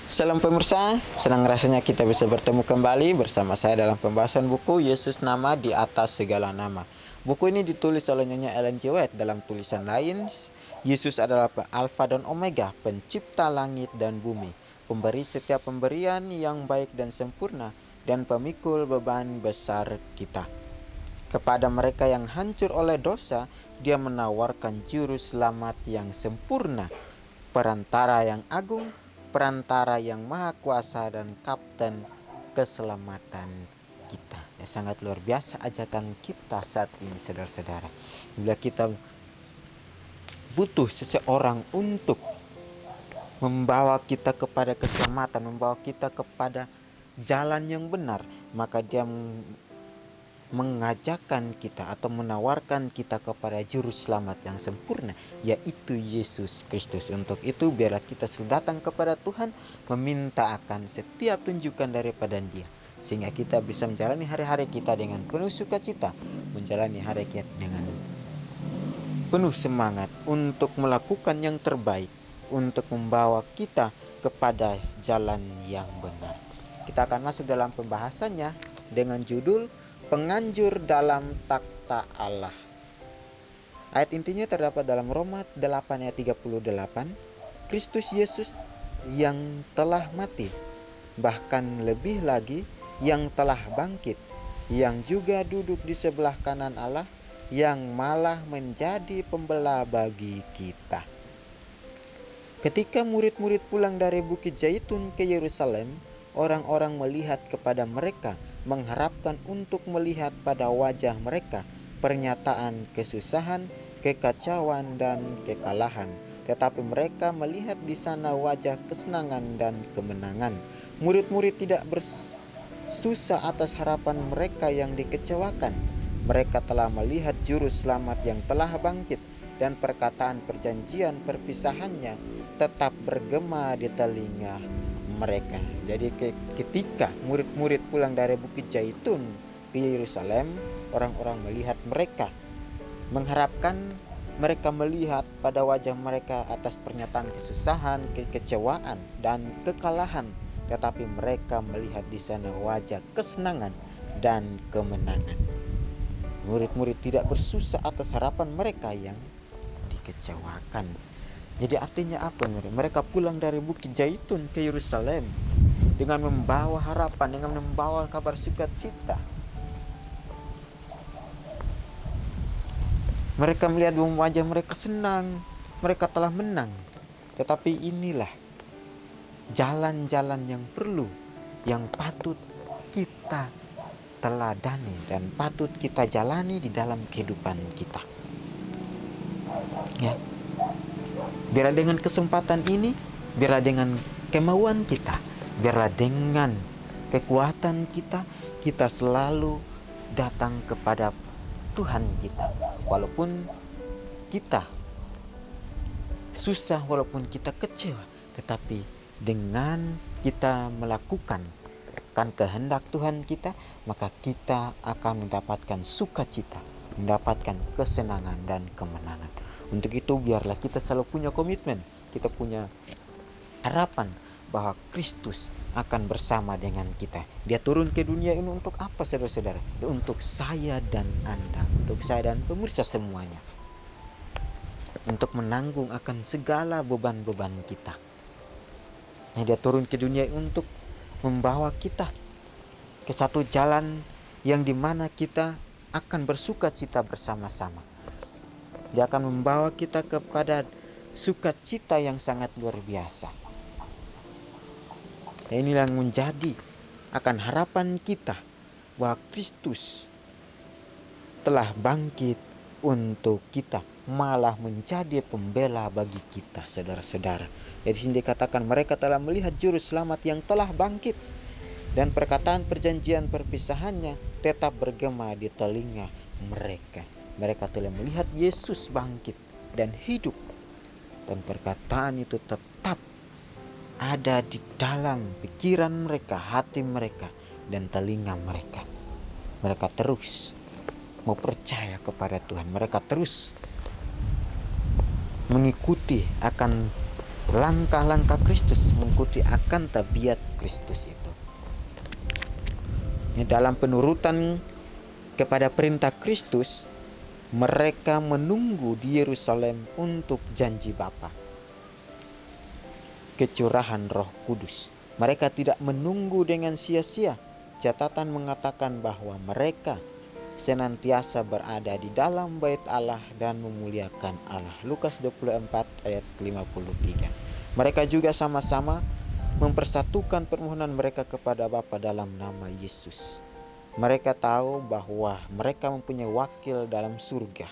Salam pemirsa, senang rasanya kita bisa bertemu kembali bersama saya dalam pembahasan buku Yesus Nama di Atas Segala Nama. Buku ini ditulis oleh Nyonya Ellen G. White. Dalam tulisan lain, Yesus adalah Alfa dan Omega, pencipta langit dan bumi, pemberi setiap pemberian yang baik dan sempurna, dan pemikul beban besar kita. Kepada mereka yang hancur oleh dosa, Dia menawarkan juru selamat yang sempurna, perantara yang agung, perantara yang maha kuasa, dan kapten keselamatan kita. Ya, sangat luar biasa ajakan kita saat ini, saudara-saudara. Bila kita butuh seseorang untuk membawa kita kepada keselamatan, membawa kita kepada jalan yang benar, maka Dia mengajakkan kita atau menawarkan kita kepada juru selamat yang sempurna, yaitu Yesus Kristus. Untuk itu biarlah kita selalu datang kepada Tuhan, meminta akan setiap tunjukan daripada Dia, sehingga kita bisa menjalani hari-hari kita dengan penuh sukacita, menjalani hari kita dengan penuh semangat untuk melakukan yang terbaik, untuk membawa kita kepada jalan yang benar. Kita akan masuk dalam pembahasannya dengan judul Penganjur dalam Takhta Allah. Ayat intinya terdapat dalam Roma 8 ayat 38. Kristus Yesus yang telah mati, bahkan lebih lagi yang telah bangkit, yang juga duduk di sebelah kanan Allah, yang malah menjadi pembela bagi kita. Ketika murid-murid pulang dari Bukit Zaitun ke Yerusalem, orang-orang melihat kepada mereka, mengharapkan untuk melihat pada wajah mereka pernyataan kesusahan, kekacauan, dan kekalahan. Tetapi mereka melihat di sana wajah kesenangan dan kemenangan. Murid-murid tidak bersusah atas harapan mereka yang dikecewakan. Mereka telah melihat juru selamat yang telah bangkit, dan perkataan perjanjian perpisahannya tetap bergema di telinga mereka. Jadi ketika murid-murid pulang dari Bukit Zaitun ke Yerusalem, orang-orang melihat mereka, mengharapkan mereka melihat pada wajah mereka atas pernyataan kesusahan, kekecewaan, dan kekalahan. Tetapi mereka melihat di sana wajah kesenangan dan kemenangan. Murid-murid tidak bersusah atas harapan mereka yang dikecewakan. Jadi artinya apa? Mereka pulang dari Bukit Zaitun ke Yerusalem dengan membawa harapan, dengan membawa kabar sukacita. Mereka melihat wajah mereka senang, mereka telah menang. Tetapi inilah jalan-jalan yang perlu, yang patut kita teladani dan patut kita jalani di dalam kehidupan kita. Ya. Biarlah dengan kesempatan ini, biarlah dengan kemauan kita, biarlah dengan kekuatan kita, kita selalu datang kepada Tuhan kita. Walaupun kita susah, walaupun kita kecewa, tetapi dengan kita melakukan kehendak Tuhan kita, maka kita akan mendapatkan sukacita, mendapatkan kesenangan dan kemenangan. Untuk itu biarlah kita selalu punya komitmen, kita punya harapan bahwa Kristus akan bersama dengan kita. Dia turun ke dunia ini untuk apa, saudara-saudara? Untuk saya dan Anda, untuk saya dan pemirsa semuanya, untuk menanggung akan segala beban-beban kita. Dia turun ke dunia untuk membawa kita ke satu jalan yang dimana kita akan bersukacita bersama-sama. Dia akan membawa kita kepada sukacita yang sangat luar biasa. Inilah yang menjadi akan harapan kita, bahwa Kristus telah bangkit untuk kita, malah menjadi pembela bagi kita, saudara-saudara. Jadi sini dikatakan mereka telah melihat juru selamat yang telah bangkit, dan perkataan perjanjian perpisahannya tetap bergema di telinga mereka. Mereka telah melihat Yesus bangkit dan hidup, dan perkataan itu tetap ada di dalam pikiran mereka, hati mereka, dan telinga mereka. Mereka terus mau percaya kepada Tuhan. Mereka terus mengikuti akan langkah-langkah Kristus, mengikuti akan tabiat Kristus itu. Dalam penurutan kepada perintah Kristus, mereka menunggu di Yerusalem untuk janji Bapa, kecurahan Roh Kudus. Mereka tidak menunggu dengan sia-sia. Catatan mengatakan bahwa mereka senantiasa berada di dalam bait Allah dan memuliakan Allah. Lukas 24 ayat 53. Mereka juga sama-sama mempersatukan permohonan mereka kepada Bapa dalam nama Yesus. Mereka tahu bahwa mereka mempunyai wakil dalam surga,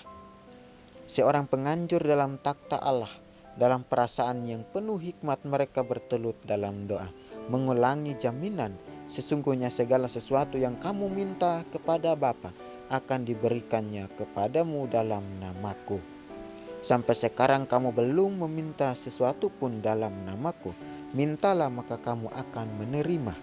seorang penganjur dalam takhta Allah. Dalam perasaan yang penuh hikmat mereka bertelut dalam doa, mengulangi jaminan, sesungguhnya segala sesuatu yang kamu minta kepada Bapa akan diberikannya kepadamu dalam namaku. Sampai sekarang kamu belum meminta sesuatu pun dalam namaku. Mintalah maka kamu akan menerima,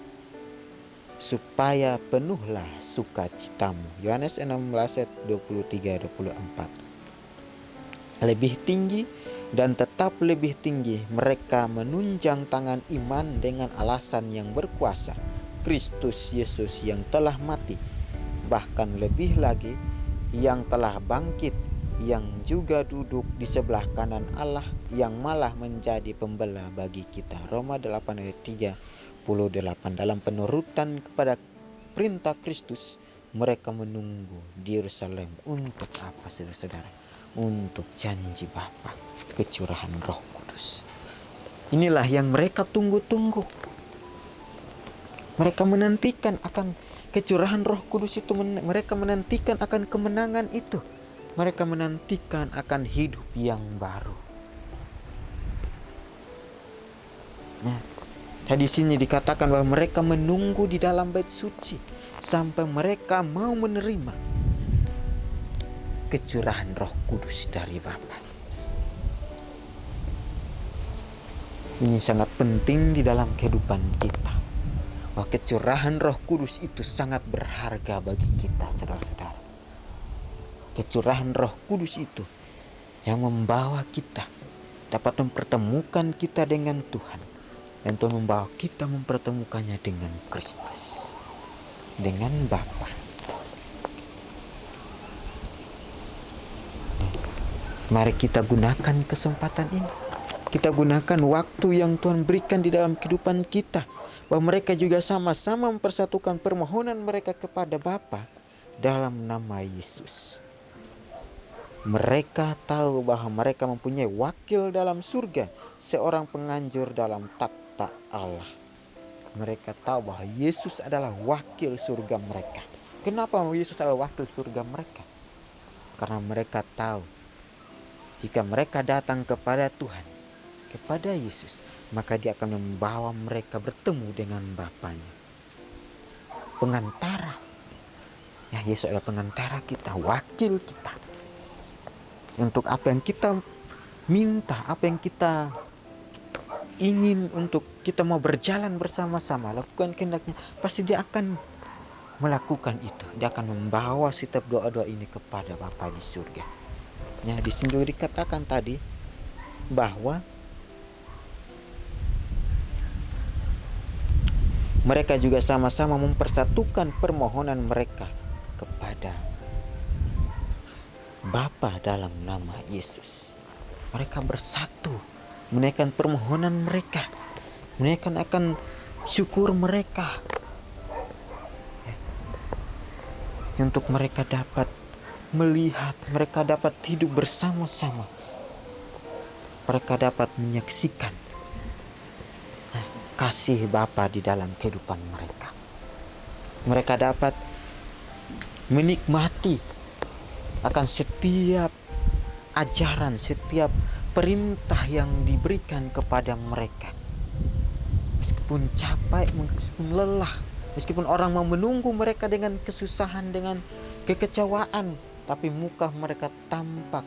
supaya penuhlah sukacitamu. Yohanes 16 ayat 23-24. Lebih tinggi dan tetap lebih tinggi, mereka menunjang tangan iman dengan alasan yang berkuasa, Kristus Yesus yang telah mati, bahkan lebih lagi yang telah bangkit, yang juga duduk di sebelah kanan Allah, yang malah menjadi pembela bagi kita. Roma 8 ayat 38. Dalam penurutan kepada perintah Kristus, mereka menunggu di Yerusalem untuk apa, saudara-saudara? Untuk janji Bapa, kecurahan Roh Kudus. Inilah yang mereka tunggu-tunggu. Mereka menantikan akan kecurahan Roh Kudus itu, mereka menantikan akan kemenangan itu. Mereka menantikan akan hidup yang baru. Nah, di sini dikatakan bahwa mereka menunggu di dalam bait suci sampai mereka mau menerima kecurahan Roh Kudus dari Bapa. Ini sangat penting di dalam kehidupan kita, bahwa kecurahan Roh Kudus itu sangat berharga bagi kita, saudara-saudara. Kecurahan Roh Kudus itu yang membawa kita dapat mempertemukan kita dengan Tuhan, dan Tuhan membawa kita mempertemukannya dengan Kristus, dengan Bapa. Mari kita gunakan kesempatan ini. Kita gunakan waktu yang Tuhan berikan di dalam kehidupan kita, bahwa mereka juga sama-sama mempersatukan permohonan mereka kepada Bapa dalam nama Yesus. Mereka tahu bahwa mereka mempunyai wakil dalam surga, seorang penganjur dalam takhta Allah. Mereka tahu bahwa Yesus adalah wakil surga mereka. Kenapa Yesus adalah wakil surga mereka? Karena mereka tahu, jika mereka datang kepada Tuhan, kepada Yesus, maka Dia akan membawa mereka bertemu dengan Bapanya. Pengantara. Ya, Yesus adalah pengantara kita, wakil kita. Untuk apa yang kita minta, apa yang kita ingin, untuk kita mau berjalan bersama-sama, lakukan kehendaknya, pasti Dia akan melakukan itu. Dia akan membawa setiap doa-doa ini kepada Bapa di surga. Ya, di sini juga dikatakan tadi bahwa mereka juga sama-sama mempersatukan permohonan mereka kepada Bapa dalam nama Yesus. Mereka bersatu menaikkan permohonan mereka, menaikkan akan syukur mereka, untuk mereka dapat melihat, mereka dapat hidup bersama-sama, mereka dapat menyaksikan kasih Bapa di dalam kehidupan mereka. Mereka dapat menikmati akan setiap ajaran, setiap perintah yang diberikan kepada mereka. Meskipun capek, meskipun lelah, meskipun orang mau menunggu mereka dengan kesusahan, dengan kekecewaan, tapi muka mereka tampak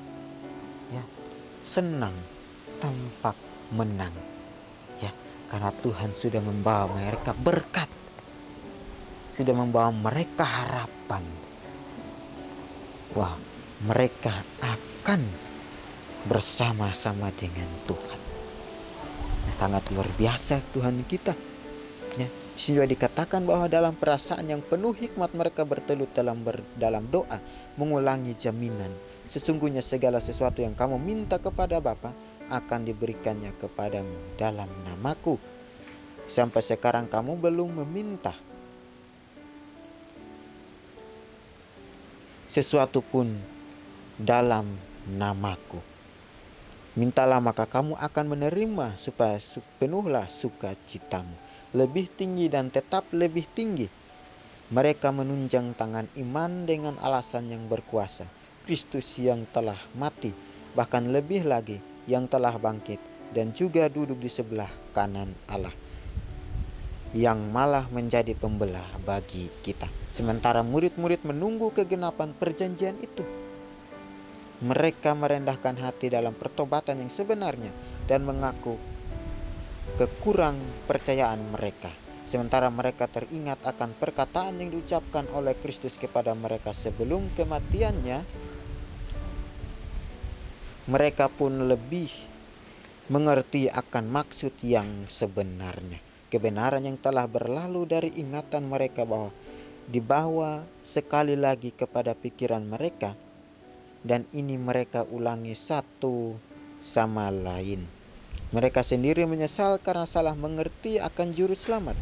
senang, tampak menang. Karena Tuhan sudah membawa mereka berkat, sudah membawa mereka harapan. Wah, mereka akan bersama-sama dengan Tuhan. Sangat luar biasa Tuhan kita. Ya, sehingga dikatakan bahwa dalam perasaan yang penuh hikmat mereka bertelut dalam doa, mengulangi jaminan. Sesungguhnya segala sesuatu yang kamu minta kepada Bapa akan diberikannya kepadamu dalam namaku. Sampai sekarang kamu belum meminta sesuatu pun dalam namaku. Mintalah maka kamu akan menerima supaya penuhlah sukacitamu. Lebih tinggi dan tetap lebih tinggi. Mereka menunjang tangan iman dengan alasan yang berkuasa. Kristus yang telah mati, bahkan lebih lagi yang telah bangkit dan juga duduk di sebelah kanan Allah, yang malah menjadi pembelah bagi kita. Sementara murid-murid menunggu kegenapan perjanjian itu, mereka merendahkan hati dalam pertobatan yang sebenarnya dan mengaku kekurang percayaan mereka. Sementara mereka teringat akan perkataan yang diucapkan oleh Kristus kepada mereka sebelum kematiannya, mereka pun lebih mengerti akan maksud yang sebenarnya. Kebenaran yang telah berlalu dari ingatan mereka bahwa dibawa sekali lagi kepada pikiran mereka, dan ini mereka ulangi satu sama lain. Mereka sendiri menyesal karena salah mengerti akan juru selamat.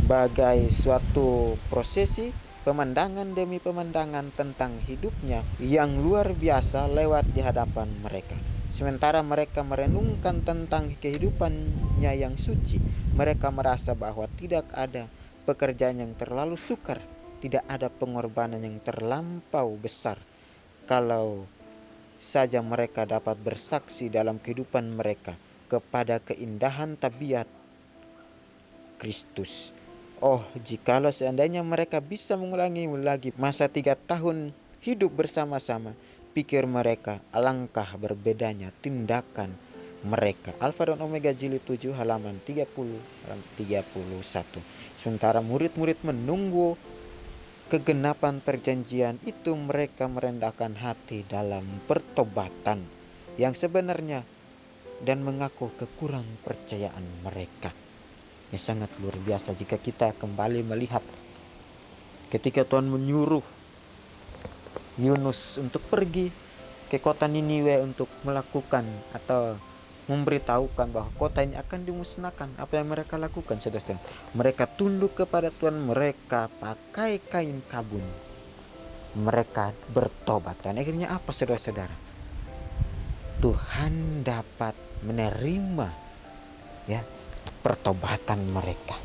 Bagai suatu prosesi, pemandangan demi pemandangan tentang hidupnya yang luar biasa lewat di hadapan mereka. Sementara mereka merenungkan tentang kehidupannya yang suci, mereka merasa bahwa tidak ada pekerjaan yang terlalu sukar, tidak ada pengorbanan yang terlampau besar. Kalau saja mereka dapat bersaksi dalam kehidupan mereka kepada keindahan tabiat Kristus. Oh, jikalau seandainya mereka bisa mengulangi lagi masa 3 tahun hidup bersama-sama, pikir mereka alangkah berbedanya tindakan mereka. Alfa dan Omega jilid 7 halaman 30 31. Sementara murid-murid menunggu kegenapan perjanjian itu, mereka merendahkan hati dalam pertobatan yang sebenarnya dan mengaku kekurang percayaan mereka. Ya, sangat luar biasa jika kita kembali melihat ketika Tuhan menyuruh Yunus untuk pergi ke kota Niniwe untuk melakukan atau memberitahukan bahwa kota ini akan dimusnahkan. Apa yang mereka lakukan, saudara? Mereka tunduk kepada Tuhan, mereka pakai kain kabun, mereka bertobat. Dan akhirnya apa, saudara-saudara? Tuhan dapat menerima ya pertobatan mereka.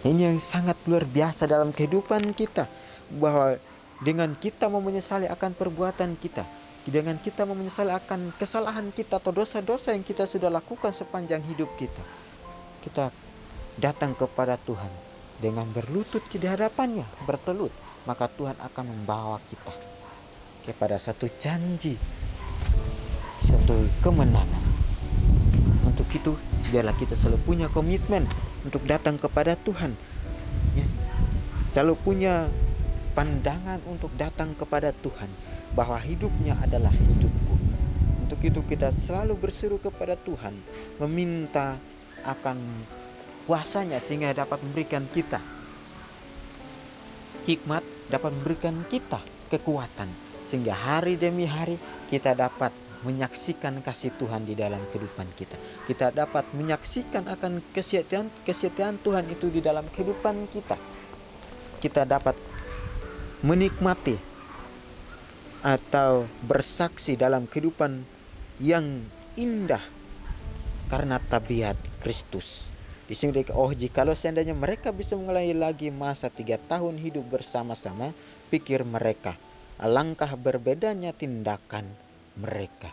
Ini yang sangat luar biasa dalam kehidupan kita, bahwa dengan kita mau menyesali akan perbuatan kita, dengan kita mau menyesali akan kesalahan kita atau dosa-dosa yang kita sudah lakukan sepanjang hidup kita, kita datang kepada Tuhan dengan berlutut di hadapannya, bertelut, maka Tuhan akan membawa kita kepada satu janji, satu kemenangan. Untuk itu, biarlah kita selalu punya komitmen untuk datang kepada Tuhan, ya. Selalu punya pandangan untuk datang kepada Tuhan, bahwa hidupnya adalah hidupku. Untuk itu kita selalu berseru kepada Tuhan, meminta akan kuasanya sehingga dapat memberikan kita hikmat, dapat memberikan kita kekuatan, sehingga hari demi hari kita dapat menyaksikan kasih Tuhan di dalam kehidupan kita. Kita dapat menyaksikan akan kesetiaan Tuhan itu di dalam kehidupan kita. Kita dapat menikmati atau bersaksi dalam kehidupan yang indah karena tabiat Kristus. Di sini jikalau seandainya mereka bisa mengulangi lagi masa 3 tahun hidup bersama-sama, pikir mereka alangkah berbedanya tindakan mereka.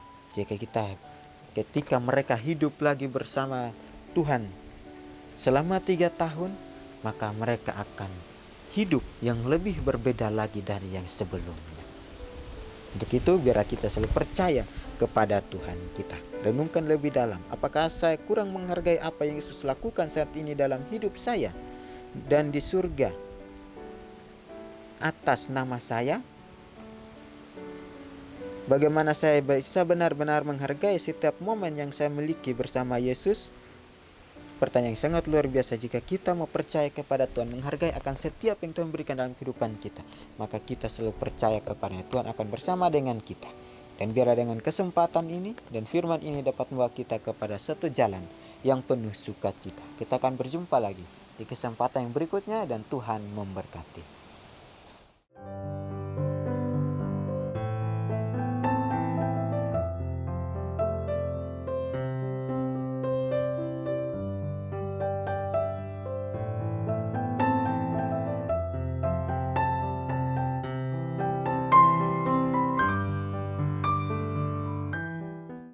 Ketika mereka hidup lagi bersama Tuhan selama 3 tahun, maka mereka akan hidup yang lebih berbeda lagi dari yang sebelumnya. Untuk itu biar kita selalu percaya kepada Tuhan kita. Renungkan lebih dalam, apakah saya kurang menghargai apa yang Yesus lakukan saat ini dalam hidup saya dan di surga atas nama saya? Bagaimana saya bisa benar-benar menghargai setiap momen yang saya miliki bersama Yesus? Pertanyaan yang sangat luar biasa. Jika kita mau percaya kepada Tuhan, menghargai akan setiap yang Tuhan berikan dalam kehidupan kita, maka kita selalu percaya kepada Tuhan akan bersama dengan kita. Dan biarlah dengan kesempatan ini dan firman ini dapat membawa kita kepada satu jalan yang penuh sukacita. Kita akan berjumpa lagi di kesempatan yang berikutnya dan Tuhan memberkati.